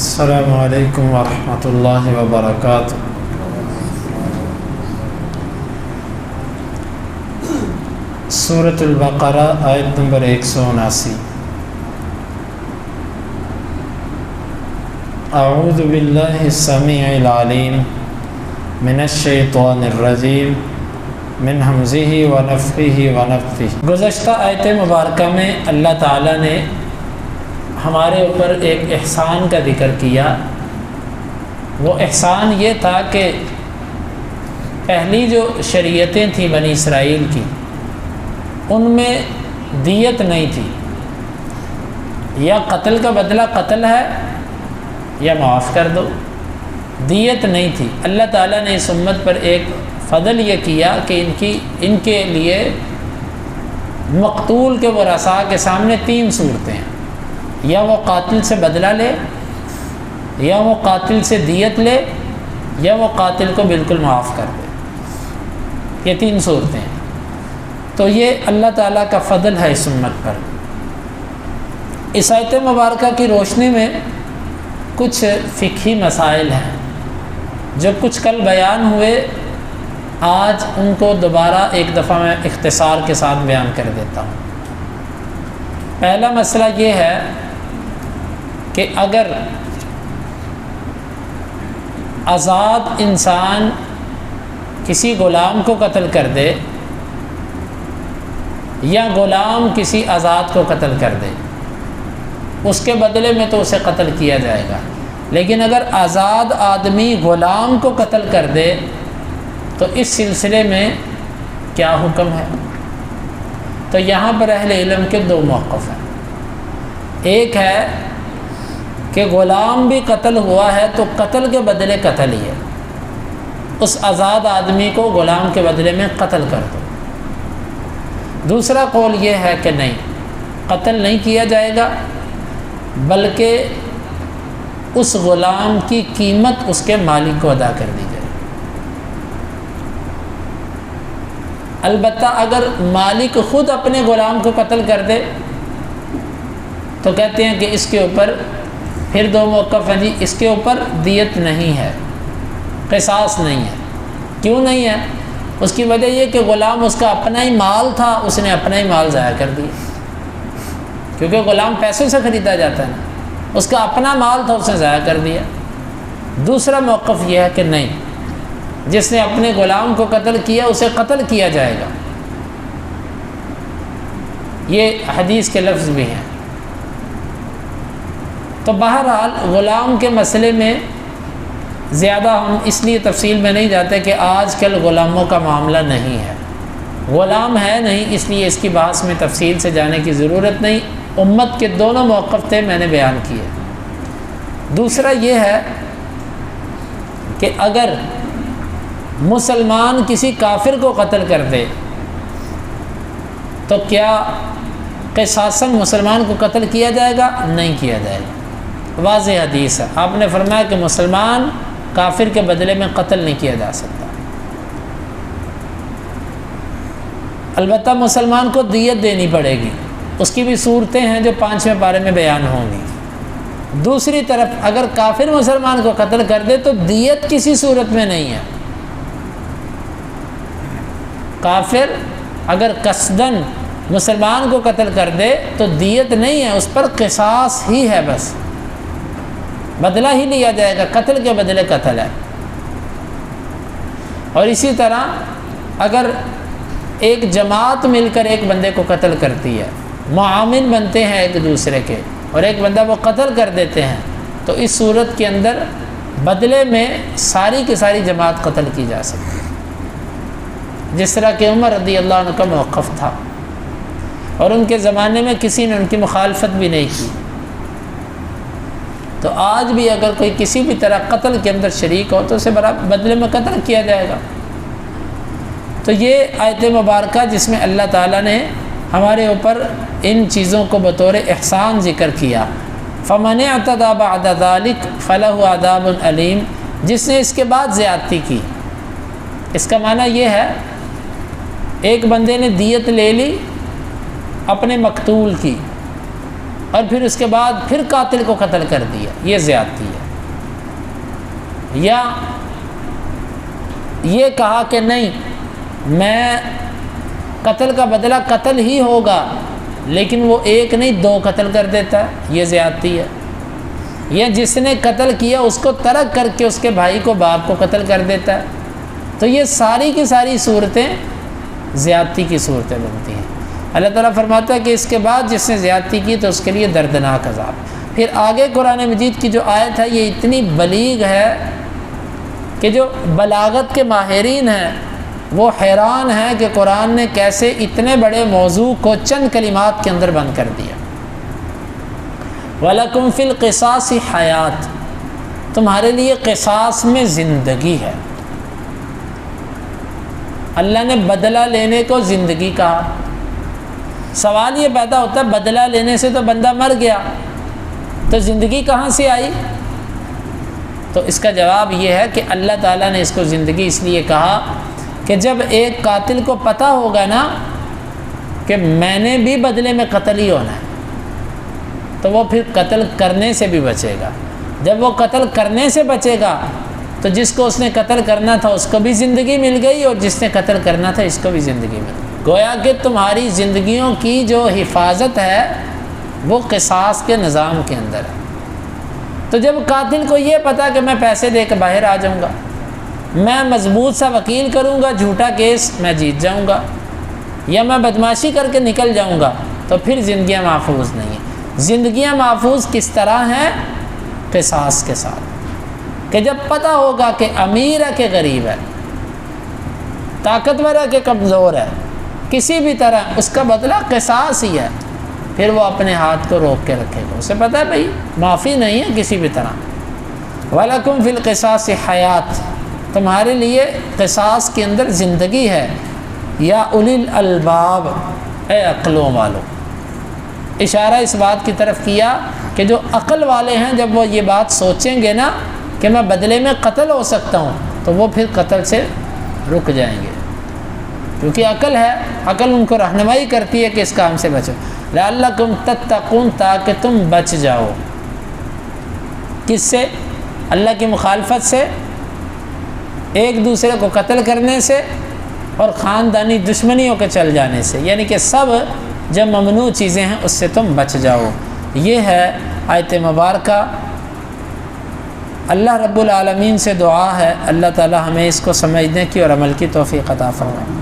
السلام علیکم ورحمۃ اللہ وبرکاتہ۔ سورۃ البقرہ آیت نمبر 179۔ اعوذ باللہ السمیع العلیم من الشیطان الرجیم من ہمزہ ونفخہ ونفثہ۔ گزشتہ آیت مبارکہ میں اللہ تعالیٰ نے ہمارے اوپر ایک احسان کا ذکر کیا۔ وہ احسان یہ تھا کہ پہلی جو شریعتیں تھیں بنی اسرائیل کی، ان میں دیت نہیں تھی، یا قتل کا بدلہ قتل ہے یا معاف کر دو، دیت نہیں تھی۔ اللہ تعالیٰ نے اس امت پر ایک فضل یہ کیا کہ ان کے لیے مقتول کے ورثاء کے سامنے 3 صورتیں ہیں، یا وہ قاتل سے بدلہ لے، یا وہ قاتل سے دیت لے، یا وہ قاتل کو بالکل معاف کر دے۔ یہ 3 صورتیں ہیں۔ تو یہ اللہ تعالیٰ کا فضل ہے اس امت پر۔ اس آیت مبارکہ کی روشنی میں کچھ فقہی مسائل ہیں جو کچھ کل بیان ہوئے، آج ان کو دوبارہ ایک دفعہ میں اختصار کے ساتھ بیان کر دیتا ہوں۔ پہلا مسئلہ یہ ہے کہ اگر آزاد انسان کسی غلام کو قتل کر دے، یا غلام کسی آزاد کو قتل کر دے، اس کے بدلے میں تو اسے قتل کیا جائے گا۔ لیکن اگر آزاد آدمی غلام کو قتل کر دے تو اس سلسلے میں کیا حکم ہے؟ تو یہاں پر اہل علم کے 2 موقف ہیں۔ ایک ہے کہ غلام بھی قتل ہوا ہے تو قتل کے بدلے قتل ہی ہے، اس آزاد آدمی کو غلام کے بدلے میں قتل کر دو۔ دوسرا قول یہ ہے کہ نہیں، قتل نہیں کیا جائے گا، بلکہ اس غلام کی قیمت اس کے مالک کو ادا کر دی جائے۔ البتہ اگر مالک خود اپنے غلام کو قتل کر دے تو کہتے ہیں کہ اس کے اوپر پھر 2 موقف ہیں جی، اس کے اوپر دیت نہیں ہے، قصاص نہیں ہے۔ کیوں نہیں ہے؟ اس کی وجہ یہ کہ غلام اس کا اپنا ہی مال تھا، اس نے اپنا ہی مال ضائع کر دیا، کیونکہ غلام پیسوں سے خریدا جاتا ہے نا، اس کا اپنا مال تھا، اس نے ضائع کر دیا۔ دوسرا موقف یہ ہے کہ نہیں، جس نے اپنے غلام کو قتل کیا اسے قتل کیا جائے گا۔ یہ حدیث کے لفظ بھی ہیں۔ تو بہرحال غلام کے مسئلے میں زیادہ ہم اس لیے تفصیل میں نہیں جاتے کہ آج کل غلاموں کا معاملہ نہیں ہے، غلام ہے نہیں، اس لیے اس کی بحث میں تفصیل سے جانے کی ضرورت نہیں۔ امت کے دونوں موقف تھے، میں نے بیان کیے۔ دوسرا یہ ہے کہ اگر مسلمان کسی کافر کو قتل کر دے تو کیا قصاصاً مسلمان کو قتل کیا جائے گا؟ نہیں کیا جائے گا۔ واضح حدیث ہے، آپ نے فرمایا کہ مسلمان کافر کے بدلے میں قتل نہیں کیا جا سکتا۔ البتہ مسلمان کو دیت دینی پڑے گی، اس کی بھی صورتیں ہیں جو 5ویں پارے میں بیان ہوں گی۔ دوسری طرف اگر کافر مسلمان کو قتل کر دے تو دیت کسی صورت میں نہیں ہے۔ کافر اگر قصداً مسلمان کو قتل کر دے تو دیت نہیں ہے، اس پر قصاص ہی ہے، بس بدلہ ہی لیا جائے گا، قتل کے بدلے قتل ہے۔ اور اسی طرح اگر ایک جماعت مل کر ایک بندے کو قتل کرتی ہے، معاون بنتے ہیں ایک دوسرے کے، اور ایک بندہ وہ قتل کر دیتے ہیں، تو اس صورت کے اندر بدلے میں ساری کی ساری جماعت قتل کی جا سکتی ہے، جس طرح کہ عمر رضی اللہ عنہ کا موقف تھا، اور ان کے زمانے میں کسی نے ان کی مخالفت بھی نہیں کی۔ تو آج بھی اگر کوئی کسی بھی طرح قتل کے اندر شریک ہو تو اسے بدلے میں قتل کیا جائے گا۔ تو یہ آیت مبارکہ جس میں اللہ تعالیٰ نے ہمارے اوپر ان چیزوں کو بطور احسان ذکر کیا، فَمَنِ اعْتَدَىٰ بَعْدَ ذَلِكَ فَلَهُ عَذَابٌ أَلِيمٌ، جس نے اس کے بعد زیادتی کی۔ اس کا معنی یہ ہے، ایک بندے نے دیت لے لی اپنے مقتول کی، اور پھر اس کے بعد پھر قاتل کو قتل کر دیا، یہ زیادتی ہے۔ یا یہ کہا کہ نہیں میں قتل کا بدلہ قتل ہی ہوگا، لیکن وہ ایک نہیں 2 قتل کر دیتا ہے، یہ زیادتی ہے۔ یا جس نے قتل کیا اس کو ترک کر کے اس کے بھائی کو باپ کو قتل کر دیتا ہے، تو یہ ساری کی ساری صورتیں زیادتی کی صورتیں بنتی ہیں۔ اللہ تعالیٰ فرماتا ہے کہ اس کے بعد جس نے زیادتی کی تو اس کے لیے دردناک عذاب۔ پھر آگے قرآن مجید کی جو آیت ہے یہ اتنی بلیغ ہے کہ جو بلاغت کے ماہرین ہیں وہ حیران ہیں کہ قرآن نے کیسے اتنے بڑے موضوع کو چند کلمات کے اندر بند کر دیا۔ وَلَكُمْ فِي الْقِصَاصِ حَيَاتٌ، تمہارے لیے قصاص میں زندگی ہے۔ اللہ نے بدلہ لینے کو زندگی کہا۔ سوال یہ پیدا ہوتا ہے بدلہ لینے سے تو بندہ مر گیا، تو زندگی کہاں سے آئی؟ تو اس کا جواب یہ ہے کہ اللہ تعالیٰ نے اس کو زندگی اس لیے کہا کہ جب ایک قاتل کو پتہ ہوگا نا کہ میں نے بھی بدلے میں قتل ہی ہونا ہے، تو وہ پھر قتل کرنے سے بھی بچے گا۔ جب وہ قتل کرنے سے بچے گا تو جس کو اس نے قتل کرنا تھا اس کو بھی زندگی مل گئی، اور جس نے قتل کرنا تھا اس کو بھی زندگی مل گئی۔ گویا کہ تمہاری زندگیوں کی جو حفاظت ہے وہ قصاص کے نظام کے اندر ہے۔ تو جب قاتل کو یہ پتا کہ میں پیسے دے کے باہر آ جاؤں گا، میں مضبوط سا وکیل کروں گا، جھوٹا کیس میں جیت جاؤں گا، یا میں بدمعاشی کر کے نکل جاؤں گا، تو پھر زندگیاں محفوظ نہیں ہیں۔ زندگیاں محفوظ کس طرح ہیں؟ قصاص کے ساتھ، کہ جب پتہ ہوگا کہ امیر ہے کہ غریب ہے، طاقتور ہے کہ کمزور ہے، کسی بھی طرح اس کا بدلہ قصاص ہی ہے، پھر وہ اپنے ہاتھ کو روک کے رکھے گا، اسے پتہ ہے بھائی معافی نہیں ہے کسی بھی طرح۔ وَلَكُمْ فِي الْقِصَاصِ حَيَاتٌ، تمہارے لیے قصاص کے اندر زندگی ہے، یا اولی الالباب، اے عقلوں والو۔ اشارہ اس بات کی طرف کیا کہ جو عقل والے ہیں جب وہ یہ بات سوچیں گے نا کہ میں بدلے میں قتل ہو سکتا ہوں، تو وہ پھر قتل سے رک جائیں گے، کیونکہ عقل ہے، عقل ان کو رہنمائی کرتی ہے کہ اس کام سے بچو۔ لعلکم تتقون، تاکہ تم بچ جاؤ، کس سے؟ اللہ کی مخالفت سے، ایک دوسرے کو قتل کرنے سے، اور خاندانی دشمنیوں کے چل جانے سے، یعنی کہ سب جو ممنوع چیزیں ہیں اس سے تم بچ جاؤ۔ یہ ہے آیت مبارکہ۔ اللہ رب العالمین سے دعا ہے اللہ تعالی ہمیں اس کو سمجھنے کی اور عمل کی توفیق عطا فرمائے۔